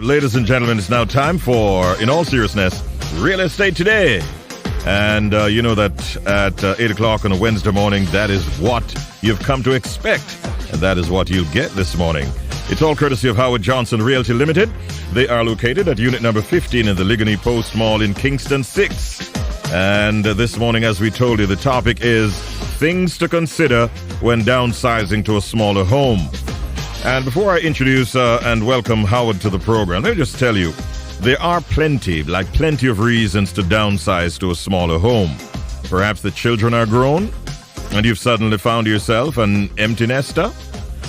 Ladies and gentlemen, it's now time for, in all seriousness, Real Estate Today. And you know that at 8 o'clock on a Wednesday morning, that is what you've come to expect. And that is what you'll get this morning. It's all courtesy of Howard Johnson Realty Limited. They are located at unit number 15 in the Ligony Post Mall in Kingston 6. And this morning, as we told you, the topic is things to consider when downsizing to a smaller home. And before I introduce and welcome Howard to the program, let me just tell you, there are plenty of reasons to downsize to a smaller home. Perhaps the children are grown and you've suddenly found yourself an empty nester.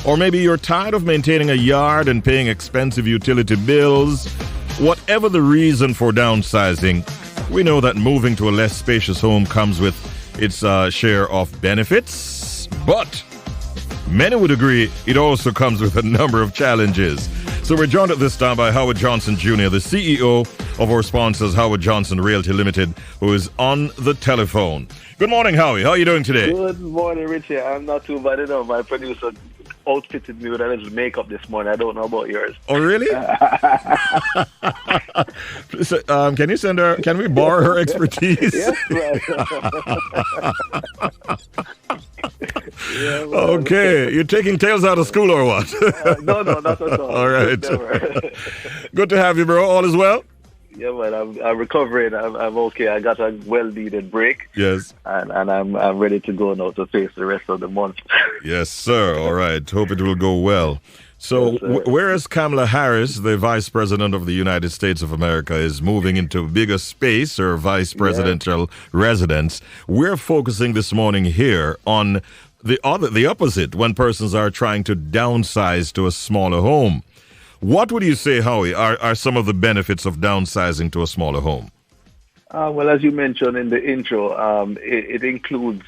Or maybe you're tired of maintaining a yard and paying expensive utility bills. Whatever the reason for downsizing, we know that moving to a less spacious home comes with its share of benefits, but many would agree it also comes with a number of challenges. So we're joined at this time by Howard Johnson Jr., the CEO of our sponsors, Howard Johnson Realty Limited, who is on the telephone. Good morning, Howie. How are you doing today? Good morning, Richie. I'm not too bad enough. My producer outfitted me with a little makeup this morning. I don't know about yours. Oh, really? So, can you send her? Can we borrow her expertise? Yes, right. Okay, you're taking tails out of school or what? No, not at all. All right. Never. Good to have you, bro. All is well? Yeah, man. I'm recovering. I'm okay. I got a well-needed break. Yes. And I'm ready to go now to face the rest of the month. Yes, sir. All right. Hope it will go well. So, Yes, whereas Kamala Harris, the Vice President of the United States of America, is moving into bigger space or vice presidential residence, we're focusing this morning here on the opposite, when persons are trying to downsize to a smaller home. What would you say, Howie, are some of the benefits of downsizing to a smaller home? Well, as you mentioned in the intro, it includes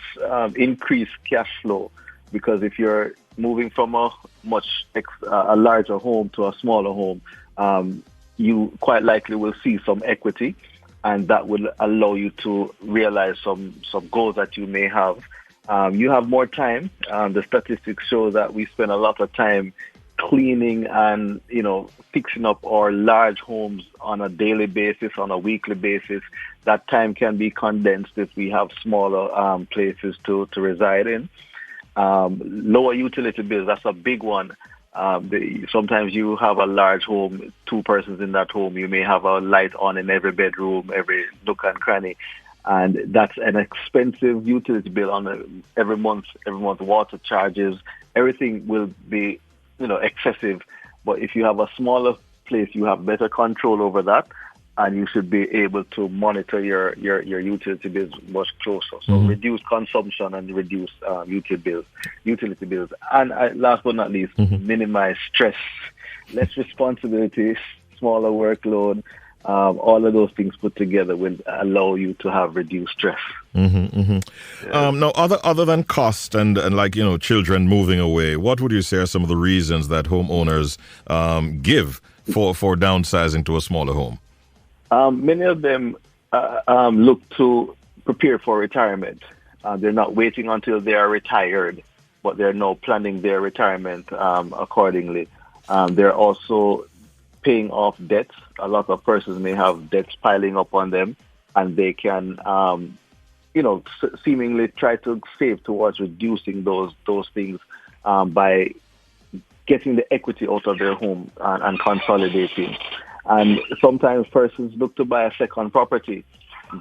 increased cash flow, because if you're moving from a larger home to a smaller home, you quite likely will see some equity, and that will allow you to realize some goals that you may have. You have more time. The statistics show that we spend a lot of time cleaning and, fixing up our large homes on a daily basis, on a weekly basis. That time can be condensed if we have smaller places to reside in. Lower utility bills, that's a big one. Sometimes you have a large home, 2 persons in that home. You may have a light on in every bedroom, every nook and cranny. And that's an expensive utility bill on every month, water charges. Everything will be, excessive. But if you have a smaller place, you have better control over that, and you should be able to monitor your utility bills much closer. So reduce consumption and reduce utility bills. And last but not least, minimize stress, less responsibilities, smaller workload. All of those things put together will allow you to have reduced stress. Yeah. Now, other than cost and children moving away, what would you say are some of the reasons that homeowners give for downsizing to a smaller home? Many of them look to prepare for retirement. They're not waiting until they are retired, but they're now planning their retirement accordingly. They're also paying off debts. A lot of persons may have debts piling up on them, and they can, seemingly try to save towards reducing those things by getting the equity out of their home and consolidating. And sometimes persons look to buy a second property.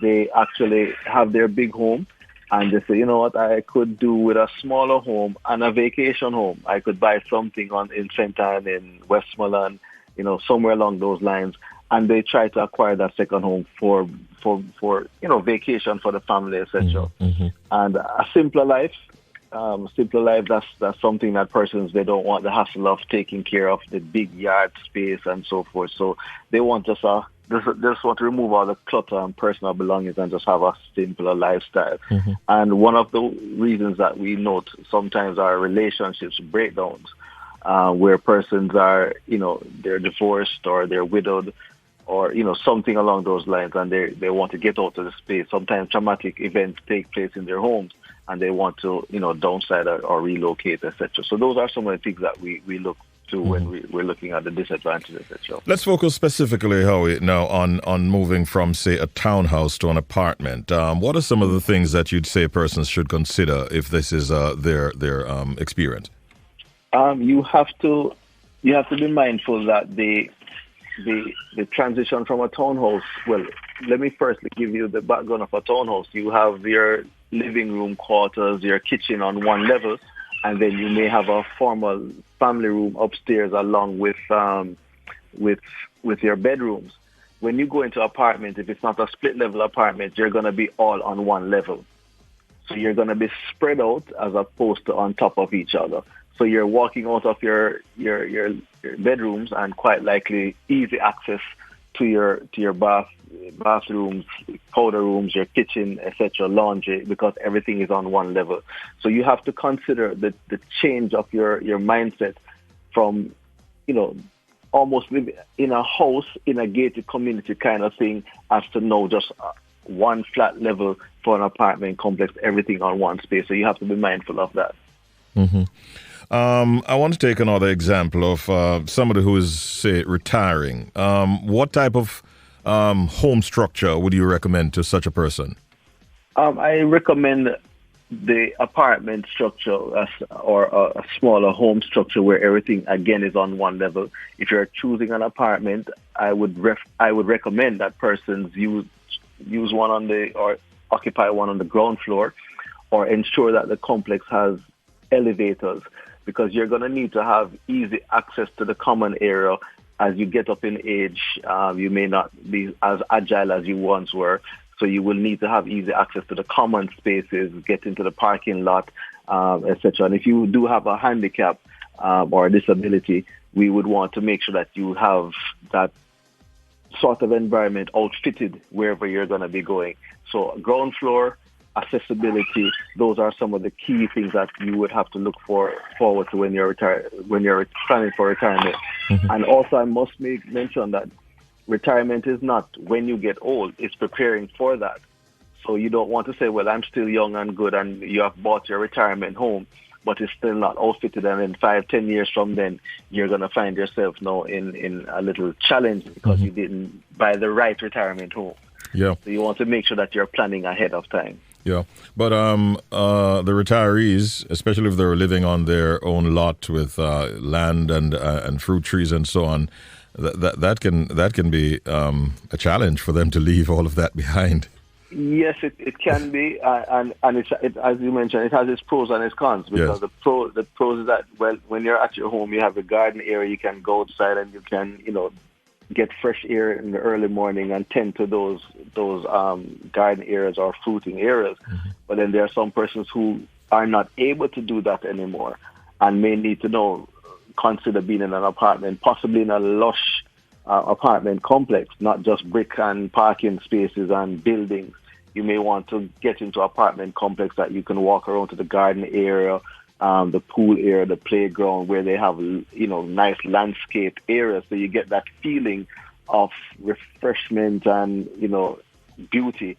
They actually have their big home, and they say, you know what, I could do with a smaller home and a vacation home. I could buy something in St. Anne, in Westmoreland, somewhere along those lines, and they try to acquire that second home for vacation for the family, etc. And a simpler life, that's something that persons, they don't want the hassle of taking care of the big yard space and so forth. So they want just want to remove all the clutter and personal belongings and just have a simpler lifestyle. And one of the reasons that we note sometimes are relationships breakdowns, where persons are, they're divorced or they're widowed or, something along those lines, and they want to get out of the space. Sometimes traumatic events take place in their homes, and they want to, downsize or relocate, etc. So those are some of the things that we look too when we're looking at the disadvantages, etc. Let's focus specifically, Howie, now on moving from, say, a townhouse to an apartment. What are some of the things that you'd say persons should consider if this is their experience? You have to be mindful that the transition from a townhouse. Well, let me firstly give you the background of a townhouse. You have your living room, quarters, your kitchen on one level, and then you may have a formal family room upstairs along with your bedrooms. When you go into an apartment, if it's not a split level apartment, you're going to be all on one level. So you're going to be spread out as opposed to on top of each other. So you're walking out of your bedrooms and quite likely easy access to your bathrooms, powder rooms, your kitchen, etc., laundry, because everything is on one level. So you have to consider the change of your mindset from, almost living in a house in a gated community kind of thing, as to know just one flat level for an apartment complex, everything on one space. So you have to be mindful of that. Mm-hmm. I want to take another example of somebody who is, say, retiring. What type of home structure would you recommend to such a person? I recommend the apartment structure or a smaller home structure where everything, again, is on one level. If you're choosing an apartment, I would recommend that persons use one or occupy one on the ground floor, or ensure that the complex has elevators, because you're going to need to have easy access to the common area. As you get up in age, you may not be as agile as you once were. So you will need to have easy access to the common spaces, get into the parking lot, etc. And if you do have a handicap or a disability, we would want to make sure that you have that sort of environment outfitted wherever you're going to be going. So ground floor, accessibility, those are some of the key things that you would have to look forward to when you're planning for retirement. Mm-hmm. And also, I must mention that retirement is not when you get old, it's preparing for that. So you don't want to say, well, I'm still young and good, and you have bought your retirement home, but it's still not outfitted, and in 5-10 years from then, you're going to find yourself now in a little challenge because you didn't buy the right retirement home. Yeah. So you want to make sure that you're planning ahead of time. Yeah, but the retirees, especially if they're living on their own lot with land and fruit trees and so on, that can be a challenge for them to leave all of that behind. Yes, it can be, and it, as you mentioned, it has its pros and its cons. Because the pros is that, well, when you're at your home, you have a garden area, you can go outside and you can get fresh air in the early morning and tend to those garden areas or fruiting areas. Mm-hmm. But then there are some persons who are not able to do that anymore and may need to consider being in an apartment, possibly in a lush apartment complex, not just brick and parking spaces and buildings. You may want to get into an apartment complex that you can walk around to the garden area, the pool area, the playground, where they have, nice landscape areas. So you get that feeling of refreshment and, beauty,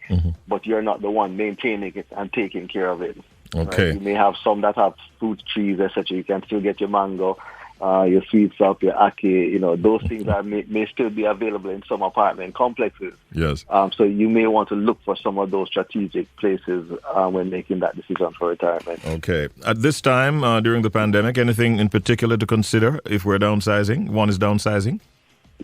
but you're not the one maintaining it and taking care of it. Okay. Right? You may have some that have fruit trees, etc. You can still get your mango, your sweet sop, your ackee, those things that may still be available in some apartment complexes. Yes. So you may want to look for some of those strategic places when making that decision for retirement. Okay. At this time, during the pandemic, anything in particular to consider if we're downsizing? One is downsizing?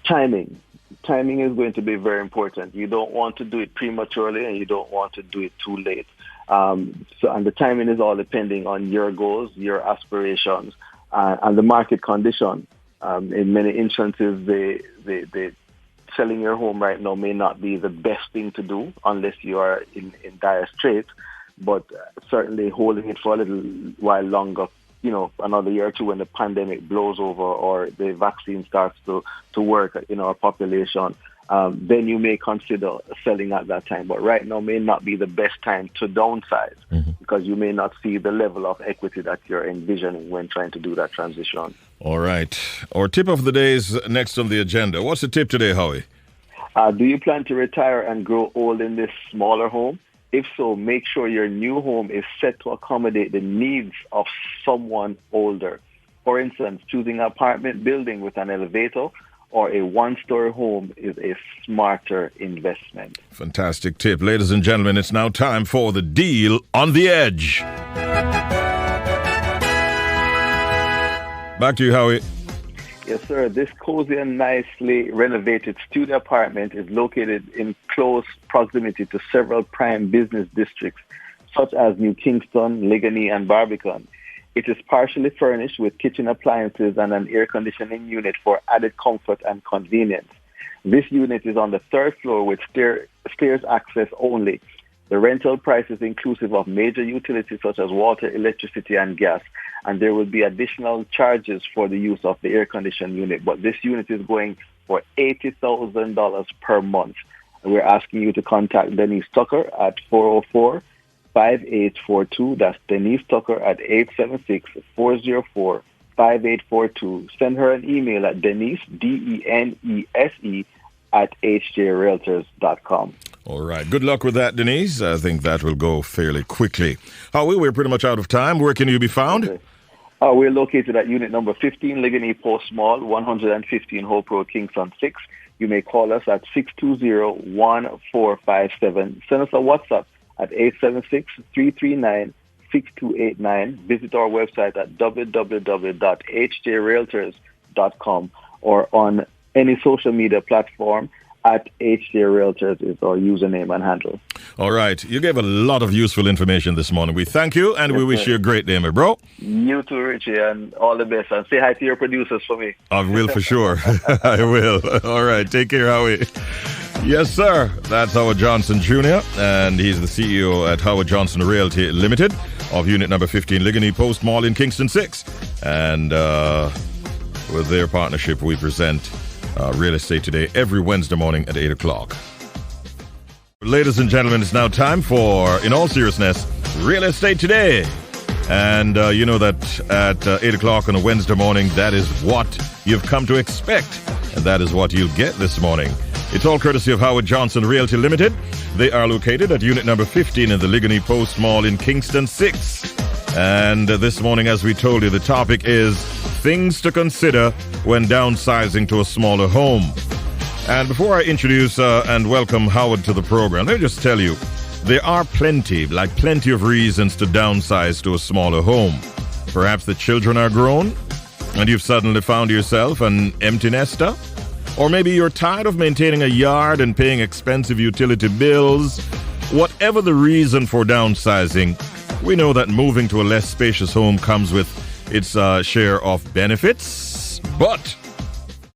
Timing. Timing is going to be very important. You don't want to do it prematurely, and you don't want to do it too late. And the timing is all depending on your goals, your aspirations, and the market condition. In many instances, the selling your home right now may not be the best thing to do unless you are in dire straits, but certainly holding it for a little while longer, another year or two when the pandemic blows over or the vaccine starts to work in our population, then you may consider selling at that time. But right now may not be the best time to downsize because you may not see the level of equity that you're envisioning when trying to do that transition. All right. Our tip of the day is next on the agenda. What's the tip today, Howie? Do you plan to retire and grow old in this smaller home? If so, make sure your new home is set to accommodate the needs of someone older. For instance, choosing an apartment building with an elevator or a one-story home is a smarter investment. Fantastic tip. Ladies and gentlemen, it's now time for the deal on the edge. Back to you, Howie. Yes, sir. This cozy and nicely renovated studio apartment is located in close proximity to several prime business districts, such as New Kingston, Ligonier, and Barbican. It is partially furnished with kitchen appliances and an air conditioning unit for added comfort and convenience. This unit is on the third floor with stairs access only. The rental price is inclusive of major utilities such as water, electricity, and gas, and there will be additional charges for the use of the air conditioning unit. But this unit is going for $80,000 per month. And we're asking you to contact Denise Tucker at 404-5842. That's Denise Tucker at 876-404-5842. Send her an email at Denise, DENESE, at hjrealtors.com. All right. Good luck with that, Denise. I think that will go fairly quickly. Howie, we're pretty much out of time. Where can you be found? Okay. We're located at unit number 15, Ligonier Post Mall, 115 Hope Road, Kingston 6. You may call us at 620-1457. Send us a WhatsApp at 876-339-6289. Visit our website at www.hjrealtors.com or on any social media platform at HJ Realtors is our username and handle. All right. You gave a lot of useful information this morning. We thank you, and we wish you a great day, my bro. You too, Richie, and all the best. And say hi to your producers for me. I will for sure. I will. All right. Take care, Howie. Yes, sir. That's Howard Johnson Jr., and he's the CEO at Howard Johnson Realty Limited of unit number 15, Ligonier Post Mall in Kingston 6. And with their partnership, we present Real Estate Today every Wednesday morning at 8 o'clock. Ladies and gentlemen, it's now time for, in all seriousness, Real Estate Today. And you know that at 8 o'clock on a Wednesday morning, that is what you've come to expect. And that is what you'll get this morning. It's all courtesy of Howard Johnson Realty Limited. They are located at unit number 15 in the Ligonier Post Mall in Kingston 6. And this morning, as we told you, the topic is things to consider when downsizing to a smaller home. And before I introduce and welcome Howard to the program, let me just tell you, there are plenty of reasons to downsize to a smaller home. Perhaps the children are grown and you've suddenly found yourself an empty nester. Or maybe you're tired of maintaining a yard and paying expensive utility bills. Whatever the reason for downsizing, we know that moving to a less spacious home comes with its share of benefits, but